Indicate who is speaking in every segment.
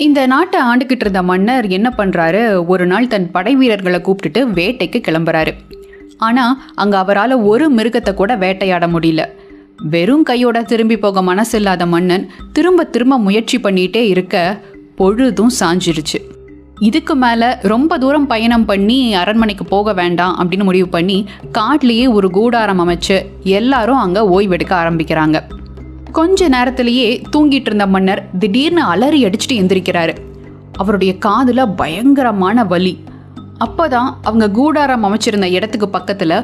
Speaker 1: இந்த நாட்டை ஆண்டுகிட்டு இருந்த மன்னர் என்ன பண்ணுறாரு, ஒரு நாள் தன் படை வீரர்களை கூப்பிட்டுட்டு வேட்டைக்கு கிளம்புறாரு. ஆனால் அங்கே அவரால் ஒரு மிருகத்தை கூட வேட்டையாட முடியல. வெறும் கையோட திரும்பி போக மனசு இல்லாத மன்னன் திரும்ப திரும்ப முயற்சி பண்ணிகிட்டே இருக்க பொழுதும் சாஞ்சிருச்சு. இதுக்கு மேலே ரொம்ப தூரம் பயணம் பண்ணி அரண்மனைக்கு போக வேண்டாம் அப்படின்னு முடிவு பண்ணி காட்டிலேயே ஒரு கூடாரம் அமைச்சு எல்லாரும் அங்கே ஓய்வெடுக்க ஆரம்பிக்கிறாங்க. கொஞ்ச நேரத்திலேயே தூங்கிட்டு இருந்த மன்னர் திடீர்னு அலறி அடிச்சுட்டு எந்திரிக்கிறாரு. அவருடைய காதில் பயங்கரமான வலி. அப்போதான் அவங்க கூடாரம் அமைச்சிருந்த இடத்துக்கு பக்கத்தில்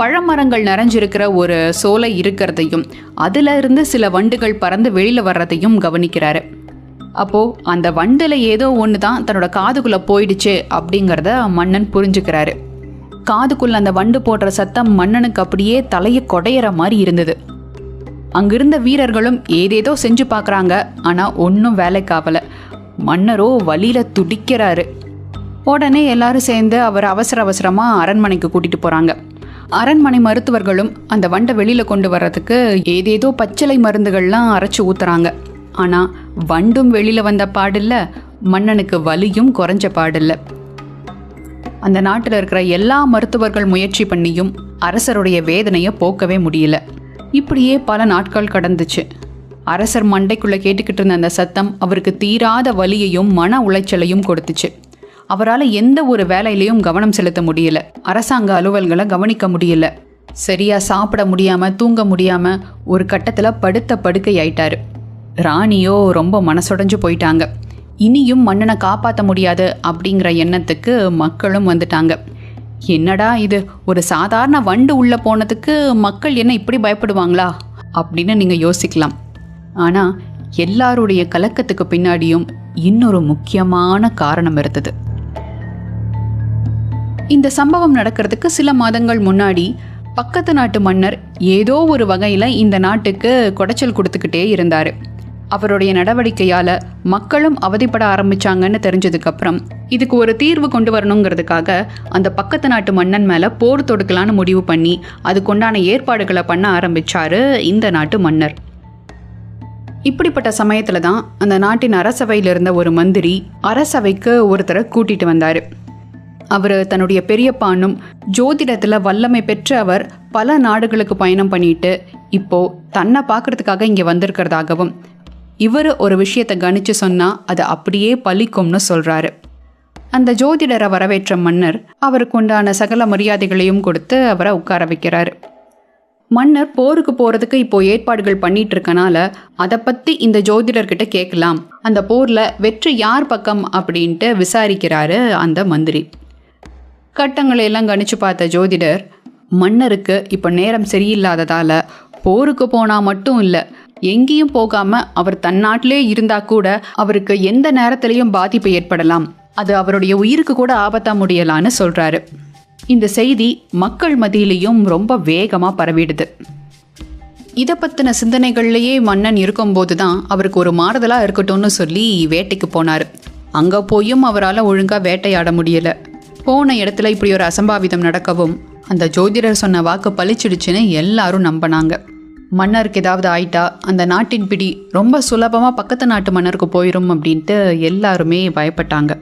Speaker 1: பழமரங்கள் நிறைஞ்சிருக்கிற ஒரு சோலை இருக்கிறதையும் அதில் இருந்து சில வண்டுகள் பறந்து வெளியில் வர்றதையும் கவனிக்கிறாரு. அப்போது அந்த வண்டில் ஏதோ ஒன்று தான் தன்னோட காதுக்குள்ளே போயிடுச்சு அப்படிங்கிறத மன்னன் புரிஞ்சுக்கிறாரு. காதுக்குள்ளே அந்த வண்டு போடுற சத்தம் மன்னனுக்கு அப்படியே தலையை கொடையிற மாதிரி இருந்தது. அங்கிருந்த வீரர்களும் ஏதேதோ செஞ்சு பார்க்குறாங்க, ஆனால் ஒன்றும் வேலைக்காகலை. மன்னரோ வலியில் துடிக்கிறாரு. உடனே எல்லாரும் சேர்ந்து அவர் அவசரமாக அரண்மனைக்கு கூட்டிகிட்டு போகிறாங்க. அரண்மனை மருத்துவர்களும் அந்த வண்டை வெளியில் கொண்டு வர்றதுக்கு ஏதேதோ பச்சிலை மருந்துகள்லாம் அரைச்சி ஊற்றுறாங்க. ஆனால் வண்டும் வெளியில் வந்த பாடில்ல, மன்னனுக்கு வலியும் குறைஞ்ச பாடில்லை. அந்த நாட்டில் இருக்கிற எல்லா மருத்துவர்கள் முயற்சி பண்ணியும் அரசருடைய வேதனையை போக்கவே முடியல. இப்படியே பல நாட்கள் கடந்துச்சு. அரசர் மண்டைக்குள்ளே கேட்டுக்கிட்டு இருந்த அந்த சத்தம் அவருக்கு தீராத வலியையும் மன உளைச்சலையும் கொடுத்துச்சு. அவரால் எந்த ஒரு வேலையிலையும் கவனம் செலுத்த முடியல. அரசாங்க அலுவல்களை கவனிக்க முடியல. சரியாக சாப்பிட முடியாமல் தூங்க முடியாமல் ஒரு கட்டத்தில் படுத்த படுக்கை ஆயிட்டாரு. ராணியோ ரொம்ப மனசுடைஞ்சு போயிட்டாங்க. இனியும் மன்னனை காப்பாற்ற முடியாது அப்படிங்கிற எண்ணத்துக்கு மக்களும் வந்துட்டாங்க. என்னடா இது, ஒரு சாதாரண வண்டு உள்ளே போனதுக்கு மக்கள் என்ன இப்படி பயப்படுவாங்களா அப்படின்னு நீங்கள் யோசிக்கலாம். ஆனால் எல்லாருடைய கலக்கத்துக்கு பின்னாடியும் இன்னொரு முக்கியமான காரணம் இருந்தது. இந்த சம்பவம் நடக்கிறதுக்கு சில மாதங்கள் முன்னாடி பக்கத்து நாட்டு மன்னர் ஏதோ ஒரு வகையில் இந்த நாட்டுக்கு குடைச்சல் கொடுத்துக்கிட்டே இருந்தார். அவருடைய நடவடிக்கையால் மக்களும் அவதிப்பட ஆரம்பித்தாங்கன்னு தெரிஞ்சதுக்கப்புறம் இதுக்கு ஒரு தீர்வு கொண்டு வரணுங்கிறதுக்காக அந்த பக்கத்து நாட்டு மன்னன் மேலே போர் தொடுக்கலான்னு முடிவு பண்ணி அதுக்குண்டான ஏற்பாடுகளை பண்ண ஆரம்பித்தார் இந்த நாட்டு மன்னர். இப்படிப்பட்ட சமயத்தில் தான் அந்த நாட்டின் அரசவையில் இருந்த ஒரு மந்திரி அரசவைக்கு ஒருத்தரை கூட்டிகிட்டு வந்தார். அவர் தன்னுடைய பெரியப்பானும் ஜோதிடத்தில் வல்லமை பெற்ற அவர் பல நாடுகளுக்கு பயணம் பண்ணிட்டு இப்போது தன்னை பார்க்குறதுக்காக இங்கே வந்திருக்கிறதாகவும் இவர் ஒரு விஷயத்தை கணிச்சு சொன்னால் அது அப்படியே பலிக்கும்னு சொல்கிறாரு. அந்த ஜோதிடரை வரவேற்ற மன்னர் அவருக்கு உண்டான சகல மரியாதைகளையும் கொடுத்து அவரை உட்கார வைக்கிறாரு. மன்னர் போருக்கு போகிறதுக்கு இப்போது ஏற்பாடுகள் பண்ணிட்டு இருக்கனால அதை பற்றி இந்த ஜோதிடர்கிட்ட கேட்கலாம், அந்த போரில் வெற்றி யார் பக்கம் அப்படின்ட்டு விசாரிக்கிறாரு அந்த மந்திரி. கட்டங்களை எல்லாம் கணிச்சு பார்த்த ஜோதிடர், மன்னருக்கு இப்போ நேரம் சரியில்லாததால் போருக்கு போனால் மட்டும் இல்லை, எங்கேயும் போகாமல் அவர் தன் நாட்டிலே இருந்தால் கூட அவருக்கு எந்த நேரத்திலையும் பாதிப்பு ஏற்படலாம், அது அவருடைய உயிருக்கு கூட ஆபத்தாக முடியலான்னு சொல்கிறாரு. இந்த செய்தி மக்கள் மத்தியிலையும் ரொம்ப வேகமாக பரவிடுது. இதை பற்றின சிந்தனைகள்லேயே மன்னன் இருக்கும்போது தான் அவருக்கு ஒரு மாறுதலாக இருக்கட்டும்னு சொல்லி வேட்டைக்கு போனார். அங்கே போயும் அவரால் ஒழுங்காக வேட்டையாட முடியலை. போன இடத்துல இப்படி ஒரு அசம்பாவிதம் நடக்கவும் அந்த ஜோதிடர் சொன்ன வாக்கு பளிச்சிடுச்சுன்னு எல்லாரும் நம்பினாங்க. மன்னருக்கு ஏதாவது ஆயிட்டா அந்த நாட்டின் பிடி ரொம்ப சுலபமாக பக்கத்து நாட்டு மன்னருக்கு போயிடும் அப்படின்ட்டு எல்லாருமே பயப்பட்டாங்க.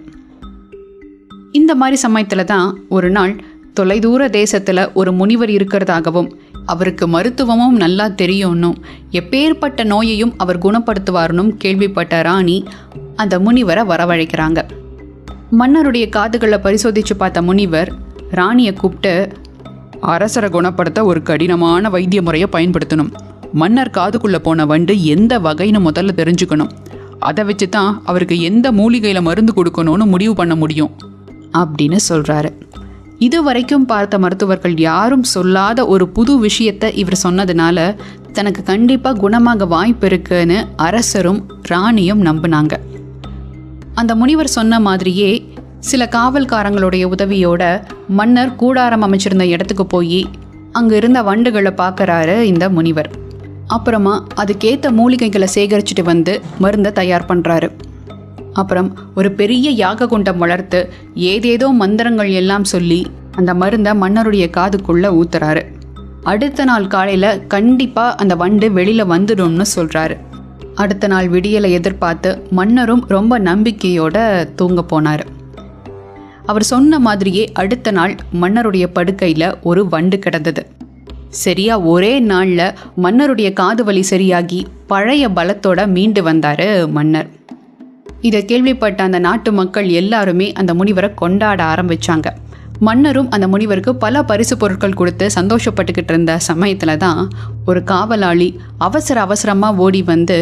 Speaker 1: இந்த மாதிரி சமயத்தில் தான் ஒரு நாள் தொலைதூர தேசத்தில் ஒரு முனிவர் இருக்கிறதாகவும் அவருக்கு மருத்துவமும் நல்லா தெரியும்னும் எப்பேற்பட்ட நோயையும் அவர் குணப்படுத்துவார்னும் கேள்விப்பட்ட ராணி அந்த முனிவரை வரவழைக்கிறாங்க. மன்னருடைய காதுகளை பரிசோதித்து பார்த்த முனிவர் ராணியை கூப்பிட்டு, அரசரை குணப்படுத்த ஒரு கடினமான வைத்திய முறையை பயன்படுத்தணும். மன்னர் காதுக்குள்ளே போன வண்டு எந்த வகைன்னு முதல்ல தெரிஞ்சுக்கணும். அதை வச்சு தான் அவருக்கு எந்த மூலிகையில் மருந்து கொடுக்கணும்னு முடிவு பண்ண முடியும் அப்படின்னு சொல்கிறாரு. இது வரைக்கும் பார்த்த மருத்துவர்கள் யாரும் சொல்லாத ஒரு புது விஷயத்தை இவர் சொன்னதுனால தனக்கு கண்டிப்பாக குணமாக வாய்ப்பு இருக்குன்னு அரசரும் ராணியும் நம்பினாங்க. அந்த முனிவர் சொன்ன மாதிரியே சில காவல்காரங்களுடைய உதவியோட மன்னர் கூடாரம் அமைச்சிருந்த இடத்துக்கு போய் அங்கே இருந்த வண்டுகளை பார்க்குறாரு இந்த முனிவர். அப்புறமா அதுக்கேற்ற மூலிகைகளை சேகரிச்சுட்டு வந்து மருந்தை தயார் பண்ணுறாரு. அப்புறம் ஒரு பெரிய யாக குண்டம் வளர்த்து ஏதேதோ மந்திரங்கள் எல்லாம் சொல்லி அந்த மருந்தை மன்னருடைய காதுக்குள்ளே ஊத்துறாரு. அடுத்த நாள் காலையில் கண்டிப்பாக அந்த வண்டு வெளியில் வந்துடும்னு சொல்கிறாரு. அடுத்த நாள் விடியலை எதிர்பார்த்து மன்னரும் ரொம்ப நம்பிக்கையோட தூங்க போனார். அவர் சொன்ன மாதிரியே அடுத்த நாள் மன்னருடைய படுக்கையில் ஒரு வண்டு கிடந்தது. சரியா ஒரே நாளில் மன்னருடைய காது வலி சரியாகி பழைய பலத்தோட மீண்டு வந்தார் மன்னர். இதை கேள்விப்பட்ட அந்த நாட்டு மக்கள் எல்லாருமே அந்த முனிவரை கொண்டாட ஆரம்பித்தாங்க. மன்னரும் அந்த முனிவருக்கு பல பரிசு பொருட்கள் கொடுத்து சந்தோஷப்பட்டுக்கிட்டு இருந்த சமயத்தில் தான் ஒரு காவலாளி அவசரமாக ஓடி வந்து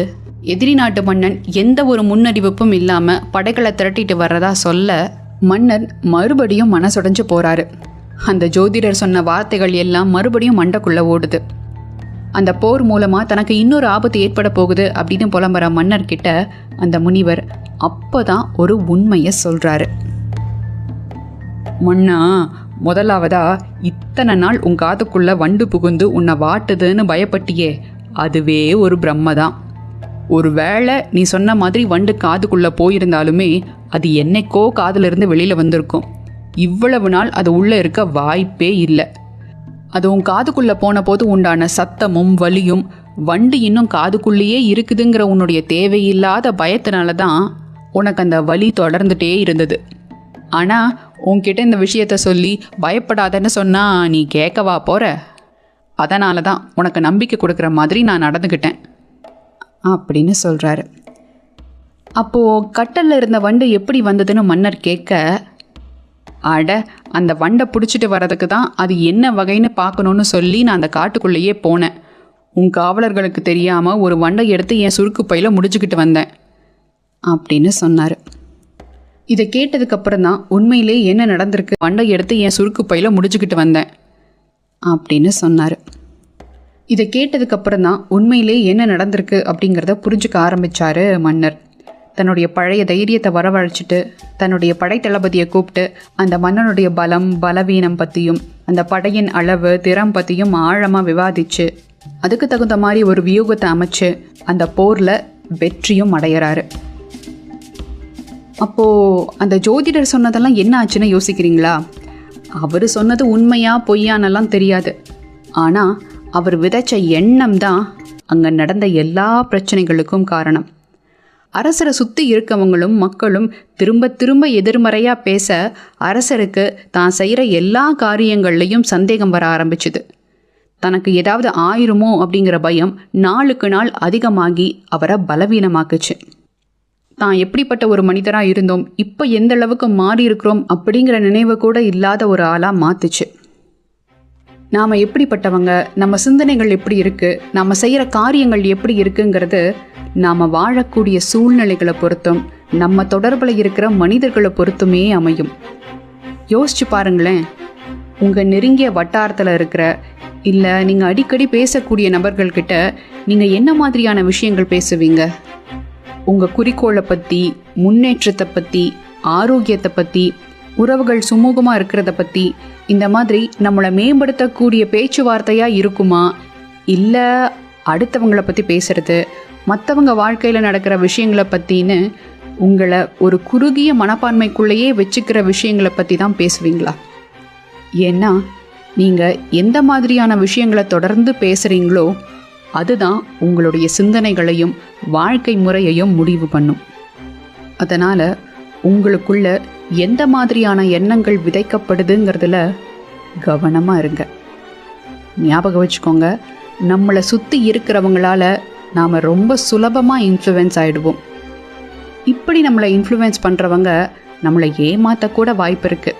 Speaker 1: எதிரி நாட்டு மன்னன் எந்த ஒரு முன்னறிவிப்பும் இல்லாமல் படைகளை திரட்டிட்டு வர்றதா சொல்ல மன்னர் மறுபடியும் மனசுடைஞ்சு போகிறாரு. அந்த ஜோதிடர் சொன்ன வார்த்தைகள் எல்லாம் மறுபடியும் மண்டைக்குள்ளே ஓடுது. அந்த போர் மூலமாக தனக்கு இன்னொரு ஆபத்து ஏற்பட போகுது அப்படின்னு புலம்புற மன்னர்கிட்ட அந்த முனிவர் அப்போ தான் ஒரு உண்மையை சொல்கிறாரு. மன்னா, முதலாவதா இத்தனை நாள் உன் காதுக்குள்ளே வண்டு புகுந்து உன்னை வாட்டுதுன்னு பயப்பட்டியே, அதுவே ஒரு பிரம்மதான். ஒரு வேளை நீ சொன்ன மாதிரி வண்டு காதுக்குள்ளே போயிருந்தாலுமே அது என்னைக்கோ காதிலிருந்து வெளியில் வந்திருக்கும். இவ்வளவு நாள் அது உள்ளே இருக்க வாய்ப்பே இல்லை. அது உன் காதுக்குள்ளே போன போது உண்டான சத்தமும் வலியும் வண்டு இன்னும் காதுக்குள்ளேயே இருக்குதுங்கிற உன்னுடைய தேவையில்லாத பயத்தினால தான் உனக்கு அந்த வலி தொடர்ந்துட்டே இருந்தது. ஆனால் உன்கிட்ட இந்த விஷயத்த சொல்லி பயப்படாதன்னு சொன்னால் நீ கேட்கவா போகிற? அதனால தான் உனக்கு நம்பிக்கை கொடுக்குற மாதிரி நான் நடந்துக்கிட்டேன் அப்படின்னு சொல்கிறாரு. அப்போது கட்டலில் இருந்த வண்டு எப்படி வந்ததுன்னு மன்னர் கேட்க, அட அந்த வண்டை பிடிச்சிட்டு வர்றதுக்கு தான் அது என்ன வகைன்னு பார்க்கணுன்னு சொல்லி நான் அந்த காட்டுக்குள்ளேயே போனேன். உன் காவலர்களுக்கு தெரியாமல் ஒரு வண்டை எடுத்து என் சுருக்கு பையில் முடிச்சுக்கிட்டு வந்தேன் அப்படின்னு சொன்னார். இதை கேட்டதுக்கப்புறம் தான் உண்மையிலே என்ன நடந்திருக்கு, வண்டை எடுத்து என் சுருக்கு பையில் முடிச்சுக்கிட்டு வந்தேன் அப்படின்னு சொன்னார். இதை கேட்டதுக்கப்புறம் தான் உண்மையிலே என்ன நடந்திருக்கு அப்படிங்கிறத புரிஞ்சுக்க ஆரம்பித்தார் மன்னர். தன்னுடைய பழைய தைரியத்தை வரவழைச்சிட்டு தன்னுடைய படைத்தளபதியை கூப்பிட்டு அந்த மன்னனுடைய பலம் பலவீனம் பற்றியும் அந்த படையின் அளவு திறம் பற்றியும் ஆழமாக விவாதித்து அதுக்கு தகுந்த மாதிரி ஒரு வியூகத்தை அமைச்சு அந்த போரில் வெற்றியும் அடையிறாரு. அப்போது அந்த ஜோதிடர் சொன்னதெல்லாம் என்ன ஆச்சுன்னு யோசிக்கிறீங்களா? அவர் சொன்னது உண்மையா பொய்யானெல்லாம் தெரியாது. ஆனால் அவர் விதைச்ச எண்ணம் தான் அங்கே நடந்த எல்லா பிரச்சனைகளுக்கும் காரணம். அரசரை சுற்றி இருக்கவங்களும் மக்களும் திரும்ப திரும்ப எதிர்மறையாக பேச அரசருக்கு தான் செய்கிற எல்லா காரியங்கள்லையும் சந்தேகம் வர ஆரம்பிச்சுது. தனக்கு ஏதாவது ஆயிருமோ அப்படிங்கிற பயம் நாளுக்கு நாள் அதிகமாகி அவரை பலவீனமாக்குச்சு. தான் எப்படிப்பட்ட ஒரு மனிதராக இருந்தோம், இப்போ எந்த அளவுக்கு மாறி இருக்கிறோம் அப்படிங்கிற நினைவு கூட இல்லாத ஒரு ஆளாக மாற்றுச்சு. நாம் எப்படிப்பட்டவங்க, நம்ம சிந்தனைகள் எப்படி இருக்குது, நாம் செய்கிற காரியங்கள் எப்படி இருக்குங்கிறது நாம் வாழக்கூடிய சூழ்நிலைகளை பொறுத்தும் நம்ம தொடர்பில் இருக்கிற மனிதர்களை பொறுத்துமே அமையும். யோசிச்சு பாருங்களேன், உங்கள் நெருங்கிய வட்டாரத்தில் இருக்கிற இல்லை நீங்கள் அடிக்கடி பேசக்கூடிய நபர்கள்கிட்ட நீங்கள் என்ன மாதிரியான விஷயங்கள் பேசுவீங்க? உங்கள் குறிக்கோளை பற்றி, முன்னேற்றத்தை பற்றி, ஆரோக்கியத்தை பற்றி, உறவுகள் சுமூகமாக இருக்கிறத பற்றி, இந்த மாதிரி நம்மளை மேம்படுத்தக்கூடிய பேச்சுவார்த்தையாக இருக்குமா? இல்லை அடுத்தவங்களை பற்றி பேசுகிறது, மற்றவங்க வாழ்க்கையில் நடக்கிற விஷயங்களை பற்றின்னு உங்களை ஒரு குறுகிய மனப்பான்மைக்குள்ளேயே வச்சுக்கிற விஷயங்களை பற்றி தான் பேசுவீங்களா? ஏன்னா நீங்கள் எந்த மாதிரியான விஷயங்களை தொடர்ந்து பேசுகிறீங்களோ அதுதான் உங்களுடைய சிந்தனைகளையும் வாழ்க்கை முறையையும் முடிவு பண்ணும். அதனால் உங்களுக்குள்ள எந்த மாதிரியான எண்ணங்கள் விதைக்கப்படுதுங்கிறதுல கவனமாக இருங்க. ஞாபகம் வச்சுக்கோங்க, நம்மளை சுற்றி இருக்கிறவங்களால நாம் ரொம்ப சுலபமாக இன்ஃப்ளூயன்ஸ் ஆகிடுவோம். இப்படி நம்மளை இன்ஃப்ளூயன்ஸ் பண்ணுறவங்க நம்மளை ஏமாற்றக்கூட வாய்ப்பு இருக்குது.